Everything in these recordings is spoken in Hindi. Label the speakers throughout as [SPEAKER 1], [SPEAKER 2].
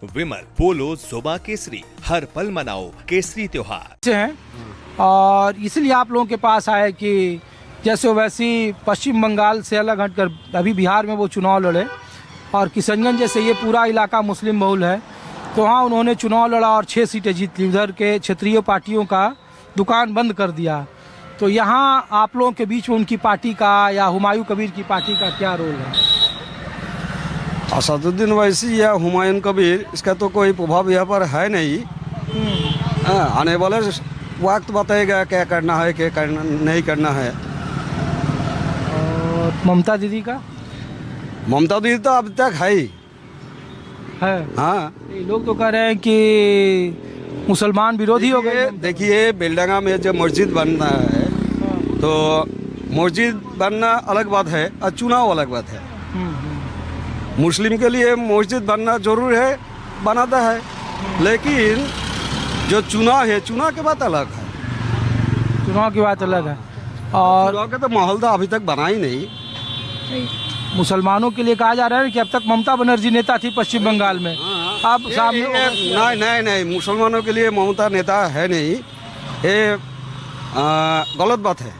[SPEAKER 1] विमल पोलो जोबा केसरी, हर पल मनाओ केसरी त्योहार
[SPEAKER 2] हैं और इसलिए आप लोगों के पास आए कि जैसे वैसी पश्चिम बंगाल से अलग हटकर अभी बिहार में वो चुनाव लड़े और किशनगंज जैसे ये पूरा इलाका मुस्लिम बहुल है, तो वहाँ उन्होंने चुनाव लड़ा और 6 सीटें जीत ली। उधर के क्षेत्रीय पार्टियों का दुकान बंद कर दिया। तो यहाँ आप लोगों के बीच में उनकी पार्टी का या हुमायूं कबीर की पार्टी का क्या रोल है?
[SPEAKER 3] असदुद्दीन ओवैसी या हुमायूं कबीर, इसका तो कोई प्रभाव यहाँ पर है नहीं। आने वाले वक्त बताएगा क्या करना है क्या करना नहीं करना है।
[SPEAKER 2] और ममता दीदी का?
[SPEAKER 3] ममता दीदी तो अब तक है ही
[SPEAKER 2] है।
[SPEAKER 3] हाँ,
[SPEAKER 2] ये लोग तो कह रहे हैं कि मुसलमान विरोधी हो गए।
[SPEAKER 3] देखिए बेलडंगा में जो मस्जिद बनना है तो मस्जिद बनना अलग बात है और चुनाव अलग बात है। मुस्लिम के लिए मस्जिद बनना जरूर है, बनाता है, लेकिन जो चुनाव है चुनाव के बात अलग है।
[SPEAKER 2] चुनाव की बात अलग है। और
[SPEAKER 3] चुनाव का तो माहौल तो अभी तक बना ही नहीं।
[SPEAKER 2] मुसलमानों के लिए कहा जा रहा है कि अब तक ममता बनर्जी नेता थी पश्चिम बंगाल में, अब सामने
[SPEAKER 3] नहीं, मुसलमानों के लिए ममता नेता है नहीं, ये गलत बात है।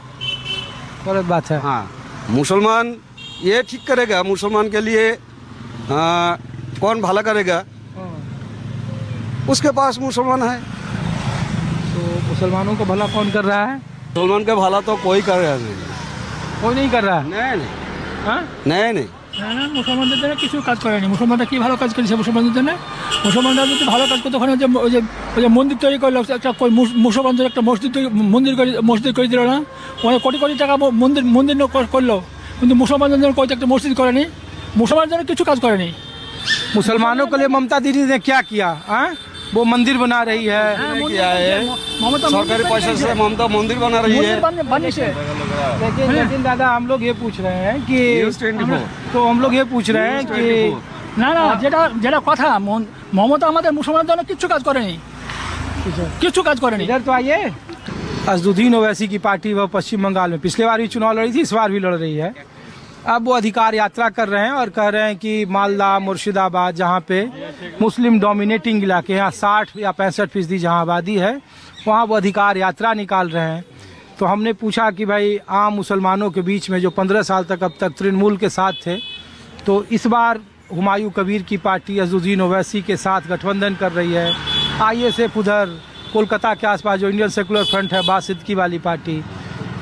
[SPEAKER 2] गलत बात है।
[SPEAKER 3] हाँ, मुसलमान ये ठीक करेगा, मुसलमान के लिए कौन भला करेगा, उसके पास मुसलमान है।
[SPEAKER 2] तो मुसलमानों का भला कौन कर रहा है?
[SPEAKER 3] मुसलमान का भला तो कोई कर रहा नहीं।
[SPEAKER 2] कोई नहीं कर रहा है।
[SPEAKER 3] नहीं
[SPEAKER 2] हाँ?
[SPEAKER 3] नहीं
[SPEAKER 4] মুসলমানদের দ্বারা কিছু কাজ করেনি। মুসলমানরা কি ভালো কাজ করেছে মুসলমানদের জন্য? মুসলমানরা যদি ভালো কাজ করতো ওখানে ওই যে মন্দির তৈরি করলো, একটা মুসলমানদের একটা মসজিদ করে দিল না? ওখানে কোটি কোটি টাকা মন্দির করলো, কিন্তু মুসলমানদের জন্য কোই একটা মসজিদ করেনি। মুসলমানদের জন্য কিছু কাজ করেনি।
[SPEAKER 2] मुसलमानों के लिए ममता दीदी ने क्या किया? वो मंदिर बना रही है,
[SPEAKER 3] किया है सरकारी पैसे से ममता मंदिर बना रही है।
[SPEAKER 2] लेकिन दादा हम लोग ये पूछ रहे हैं कि तो हम लोग ये पूछ रहे हैं कि
[SPEAKER 4] না যেটা কথা মমতা আমাদের মুসলমানদের জন্য কিছু কাজ করেনি, কিছু কাজ করেনি।
[SPEAKER 2] इधर तो आइए। असदुद्दीन ओवैसी की पार्टी वह पश्चिम बंगाल में पिछले बार भी चुनाव लड़ी थी, इस बार भी लड़ रही है। अब वो अधिकार यात्रा कर रहे हैं और कह रहे हैं कि मालदा मुर्शिदाबाद जहाँ पे मुस्लिम डोमिनेटिंग इलाके हैं, 60 या 65% जहाँ आबादी है, वहाँ वो अधिकार यात्रा निकाल रहे हैं। तो हमने पूछा कि भाई आम मुसलमानों के बीच में जो 15 साल तक अब तक तृणमूल के साथ थे, तो इस बार हुमायूं कबीर की पार्टी असदुद्दीन ओवैसी के साथ गठबंधन कर रही है। ISF उधर कोलकाता के आसपास जो इंडियन सेकुलर फ्रंट है, बासिद्दीकी वाली पार्टी।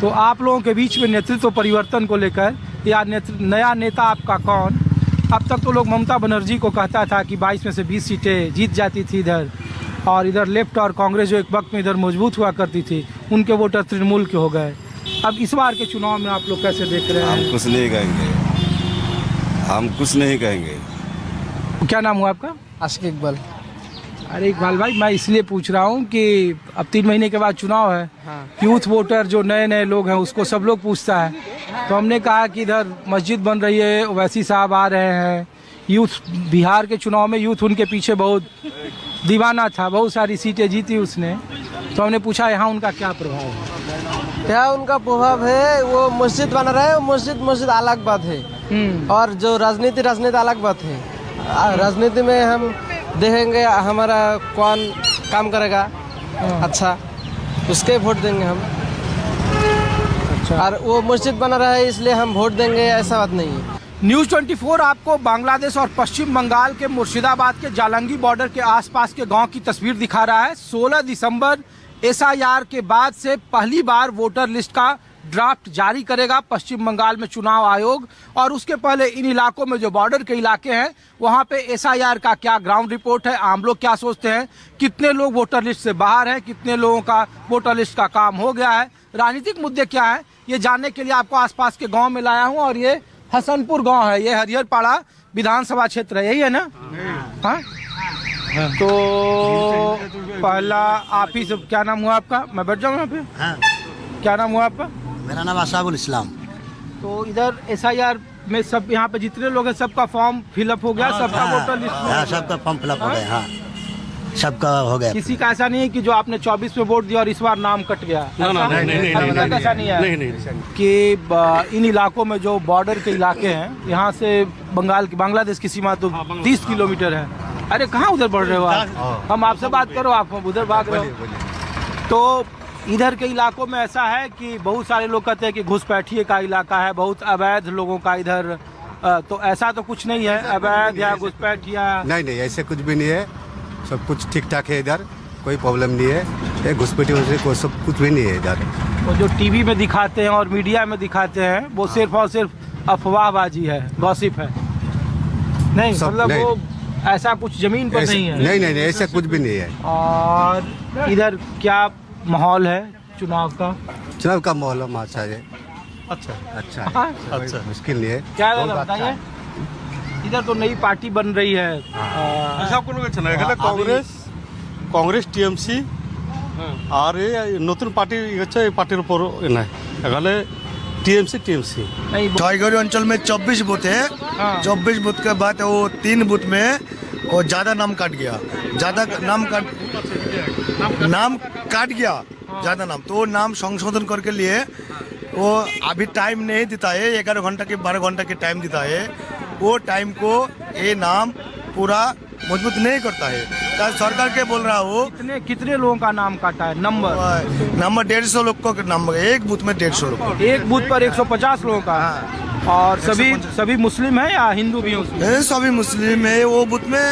[SPEAKER 2] तो आप लोगों के बीच में नेतृत्व परिवर्तन को लेकर या नया नेता आपका कौन? अब तक तो लोग ममता बनर्जी को कहता था कि 22 में से 20 सीटें जीत जाती थी इधर, और इधर लेफ्ट और कांग्रेस जो एक वक्त में इधर मजबूत हुआ करती थी, उनके वोटर तृणमूल के हो गए। अब इस बार के चुनाव में आप लोग कैसे देख रहे हैं?
[SPEAKER 5] हम कुछ नहीं कहेंगे, हम कुछ नहीं कहेंगे।
[SPEAKER 2] क्या नाम हुआ आपका?
[SPEAKER 4] आशिक इकबाल।
[SPEAKER 2] अरे इकबाल भाई, मैं इसलिए पूछ रहा हूँ कि अब 3 महीने के बाद चुनाव है।
[SPEAKER 4] हाँ।
[SPEAKER 2] यूथ वोटर जो नए नए लोग हैं उसको सब लोग पूछता है, तो हमने कहा कि इधर मस्जिद बन रही है, ओवैसी साहब आ रहे हैं, यूथ बिहार के चुनाव में यूथ उनके पीछे बहुत दीवाना था, बहुत सारी सीटें जीती उसने। तो हमने पूछा यहाँ उनका क्या प्रभाव है?
[SPEAKER 6] क्या उनका प्रभाव है? वो मस्जिद बना रहा है, मस्जिद अलग बात है, और जो राजनीति अलग बात है। राजनीति में हम देखेंगे हमारा कौन काम करेगा अच्छा, उसके वोट देंगे हम।
[SPEAKER 2] अच्छा।
[SPEAKER 6] और वो मस्जिद बना रहा है इसलिए हम वोट देंगे, ऐसा बात नहीं है।
[SPEAKER 2] न्यूज़ 24 आपको बांग्लादेश और पश्चिम बंगाल के मुर्शिदाबाद के जालंगी बॉर्डर के आसपास के गांव की तस्वीर दिखा रहा है। 16 दिसंबर SIR के बाद से पहली बार वोटर लिस्ट का ड्राफ्ट जारी करेगा पश्चिम बंगाल में चुनाव आयोग, और उसके पहले इन इलाकों में जो बॉर्डर के इलाके हैं वहां पे SIR का क्या ग्राउंड रिपोर्ट है, आम लोग क्या सोचते हैं, कितने लोग वोटर लिस्ट से बाहर हैं, कितने लोगों का वोटर लिस्ट का काम हो गया है, राजनीतिक मुद्दे क्या है, ये जानने के लिए आपको आसपास के गाँव में लाया हूँ। और ये हसनपुर गाँव है, ये हरिहरपाड़ा विधानसभा क्षेत्र है, यही है ना? हाँ। तो पहला आप ही सब, क्या नाम हुआ आपका? मैं बैठ जाऊँ यहाँ पे?
[SPEAKER 7] हाँ।
[SPEAKER 2] क्या नाम हुआ आपका?
[SPEAKER 7] मेरा नाम असाबुल इस्लाम।
[SPEAKER 2] तो इधर SIR में सब यहाँ पे जितने लोग हैं सबका फॉर्म फिलअप हो गया, सबका वोटर लिस्ट
[SPEAKER 7] हाँ, सबका फॉर्म फिलअप हो गया। हाँ, सबका हो गया।
[SPEAKER 2] किसी का ऐसा नहीं है कि जो आपने 24 में वोट दिया और इस बार नाम कट गया? नहीं, ऐसा नहीं है कि इन इलाकों में जो बॉर्डर के इलाके हैं, यहाँ से बांग्लादेश की सीमा तो 30 किलोमीटर है, अरे कहाँ उधर बढ़ रहे हो आप? हम आपसे बात करो, आप उधर भाग रहे हो। तो इधर के इलाकों में ऐसा है कि बहुत सारे लोग कहते हैं कि घुसपैठिए का इलाका है, बहुत अवैध लोगों का इधर, तो ऐसा तो कुछ नहीं है अवैध या घुसपैठिया?
[SPEAKER 5] नहीं ऐसे कुछ भी नहीं है, सब कुछ ठीक ठाक है इधर, कोई प्रॉब्लम नहीं है। ये घुसपैठी को सब कुछ भी नहीं है इधर।
[SPEAKER 2] तो जो टीवी में दिखाते हैं और मीडिया में दिखाते हैं वो सिर्फ और सिर्फ अफवाहबाजी है, गॉसिप है, नहीं मतलब वो ऐसा कुछ जमीन पर नहीं है?
[SPEAKER 5] नहीं ऐसा कुछ भी नहीं है।
[SPEAKER 2] और इधर क्या माहौल है चुनाव का?
[SPEAKER 5] चुनाव का माहौल अच्छा है। अच्छा
[SPEAKER 2] हाँ?
[SPEAKER 5] अच्छा मुश्किल नहीं है।
[SPEAKER 2] क्या बताइए, इधर तो नई पार्टी बन रही है।
[SPEAKER 8] কংগ্রেস টিএমসি আর এই নতুন পার্টি হচ্ছে এই পার্টির উপর নাই এখানে টিএমসি
[SPEAKER 2] नहीं
[SPEAKER 7] छाईगढ़ अंचल में 24 बूथ है। 24 बूथ के बाद वो 3 बूथ में वो ज़्यादा नाम काट गया, ज़्यादा नाम काट गया ज़्यादा नाम, तो वो नाम संशोधन करके लिए वो अभी टाइम नहीं देता है, 11 घंटा के 12 घंटा के टाइम देता है। वो टाइम को ये नाम पूरा मजबूत नहीं करता है। तो सरकार के बोल रहा हो
[SPEAKER 2] कितने लोगों का नाम काटा है?
[SPEAKER 7] नंबर 150 लोग को नंबर, एक बूथ में 150 लोग,
[SPEAKER 2] एक बूथ पर 150 लोगों का। और सभी मुस्लिम है या हिंदू भी है?
[SPEAKER 7] सभी मुस्लिम है। वो बूथ में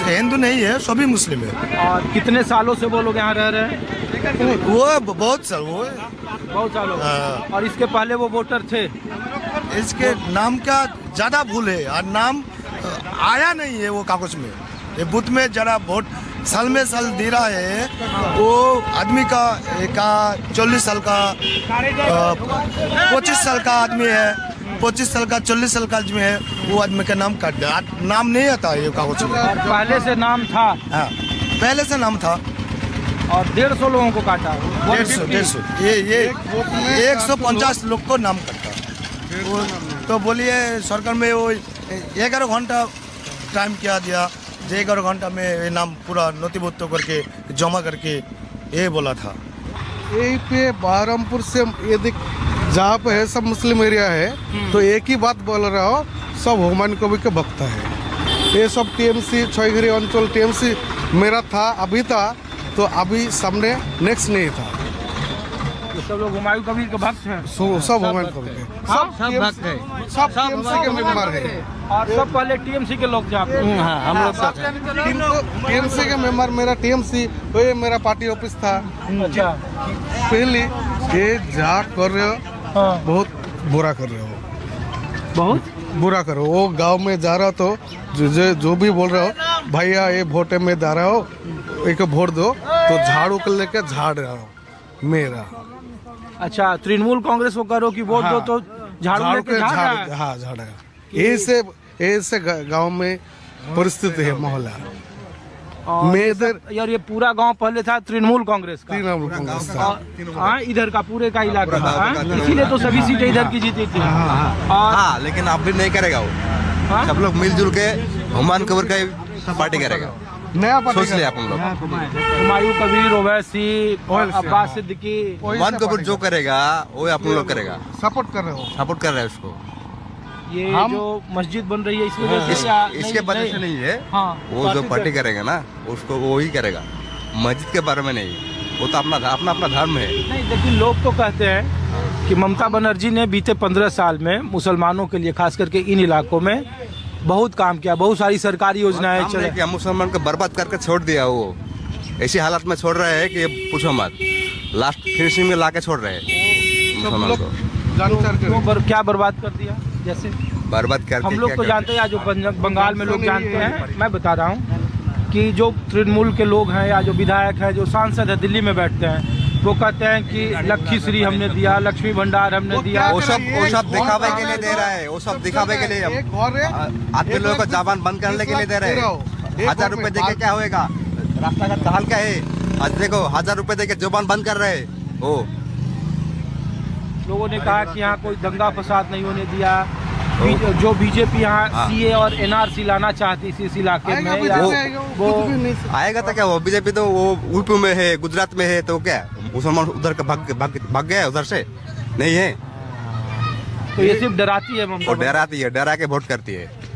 [SPEAKER 7] हिंदू नहीं है, सभी मुस्लिम है।
[SPEAKER 2] और कितने सालों से वो लोग यहाँ रह रहे हैं?
[SPEAKER 7] वो बहुत साल वो
[SPEAKER 2] बहुत सालों। और इसके पहले वो वोटर थे?
[SPEAKER 7] इसके नाम का ज्यादा भूल है और नाम आया नहीं है वो कागज में। ये बूथ में जरा वोट साल में साल दे रहा है, वो आदमी का 40 साल का 25 साल का आदमी है, 25 साल का 40 साल का आदमी है, वो आदमी का नाम काट दिया, नाम नहीं आता ये कागज में।
[SPEAKER 2] पहले से नाम था?
[SPEAKER 7] हाँ पहले से नाम था।
[SPEAKER 2] और 150 लोगों को काटा?
[SPEAKER 7] 150 ये 150 लोग को नाम काटा। तो बोलिए सरकार में वो 11 घंटा टाइम क्या दिया, 11 घंटा में ये नाम पूरा नोटिबुद्ध करके जमा करके ये बोला था।
[SPEAKER 9] यही पे बहरमपुर से यदि जहाँ पे है सब मुस्लिम एरिया है, तो एक ही बात बोल रहा हो, सब हुमायूं कबीर के भक्त है। ये सब टीएमसी छाईगढ़ अंचल टीएमसी मेरा था, अभी था, तो अभी सामने नेक्स्ट नहीं था।
[SPEAKER 2] सब लोग हुमायूं कबीर के भक्त हैं?
[SPEAKER 9] सब हुमायूं कबीर के सब भक्त है, सब टीएमसी के मेंबर है।
[SPEAKER 2] और सब पहले टीएमसी के लोग थे?
[SPEAKER 9] हम लोग टीएमसी के मेंबर, मेरा टीएमसी वही मेरा पार्टी ऑफिस था।
[SPEAKER 2] अच्छा।
[SPEAKER 9] पहले ये जा कर रहे हो, बहुत बुरा कर रहे हो,
[SPEAKER 2] बहुत
[SPEAKER 9] बुरा करो। वो गांव में जा रहा तो जो भी बोल रहे हो, भैया ये वोट में जा रहा हो, एक वोट दो, तो झाड़ू कर लेके झाड़ रहा हो मेरा।
[SPEAKER 2] अच्छा, तृणमूल कांग्रेस को करो कि वोट दो तो झाड़ू लेके झाड़ रहा है?
[SPEAKER 9] हाँ झाड़ रहा है। ऐसे गांव में परिस्थिति है, माहौल है। मैं इधर
[SPEAKER 2] यार ये पूरा गांव पहले था तृणमूल कांग्रेस का?
[SPEAKER 9] तृणमूल कांग्रेस था।
[SPEAKER 2] हाँ, इधर का पूरे का इलाका था, इसीलिए तो सभी सीटें इधर की जीती थी।
[SPEAKER 5] हाँ लेकिन अब भी नहीं करेगा वो। सब लोग मिलजुल के हुमायूं कबीर का पार्टी करेगा,
[SPEAKER 9] नया
[SPEAKER 5] सोच लिया अपन लोग।
[SPEAKER 2] हुमायूं कबीर, ओवैसी, अब्बास सिद्दीकी,
[SPEAKER 5] हुमायूं कबीर जो करेगा वो अपन लोग करेगा,
[SPEAKER 9] सपोर्ट कर रहे हो,
[SPEAKER 5] सपोर्ट कर रहे हैं उसको।
[SPEAKER 2] ये जो मस्जिद बन रही है इस वजह से?
[SPEAKER 5] इसके वजह से नहीं है।
[SPEAKER 2] हाँ,
[SPEAKER 5] वो जो पार्टी करेगा ना उसको वो ही करेगा, मस्जिद के बारे में नहीं। वो तो अपना अपना धर्म है।
[SPEAKER 2] नहीं, लेकिन लोग तो कहते हैं कि ममता बनर्जी ने बीते 15 साल में मुसलमानों के लिए, खास करके इन इलाकों में बहुत काम किया, बहुत सारी सरकारी योजनाएं चले।
[SPEAKER 5] क्या मुसलमान को बर्बाद करके छोड़ दिया, वो ऐसी हालत में छोड़ रहे हैं कि पूछो मत, लास्ट फिनिशिंग में लाके छोड़ रहे हैं मुसलमान को।
[SPEAKER 2] क्या बर्बाद कर दिया? जैसे
[SPEAKER 5] बर्बाद कर,
[SPEAKER 2] हम लोग तो जानते हैं, जो बंगाल में लोग जानते हैं, मैं बता रहा हूँ कि जो तृणमूल के लोग हैं या जो विधायक हैं, जो सांसद है दिल्ली में बैठते हैं, वो कहते हैं कि लखीश्री हमने दिया, लक्ष्मी भंडार हमने दिया।
[SPEAKER 5] वो सब दिखावे के लिए दे रहा है, वो सब दिखावे के लिए आदमी लोगों को जबान बंद करने के लिए दे रहे हैं। 1000 रुपए देके क्या होएगा? रास्ता का हाल क्या है? आज देखो 1000 रुपए देके जबान बंद कर रहे हैं। वो
[SPEAKER 2] लोगों ने कहा कि यहाँ कोई दंगा फसाद नहीं होने दिया। जो बीजेपी यहाँ सीए और एनआरसी लाना चाहती थी इस इलाके में, वो
[SPEAKER 5] आएगा तो क्या? वो बीजेपी तो वो यूपी में है, गुजरात में है, तो क्या मुसलमान उधर का भाग गया उधर से? नहीं है।
[SPEAKER 2] तो ये सिर्फ डराती है ममता?
[SPEAKER 5] डराती है, डरा के वोट करती है।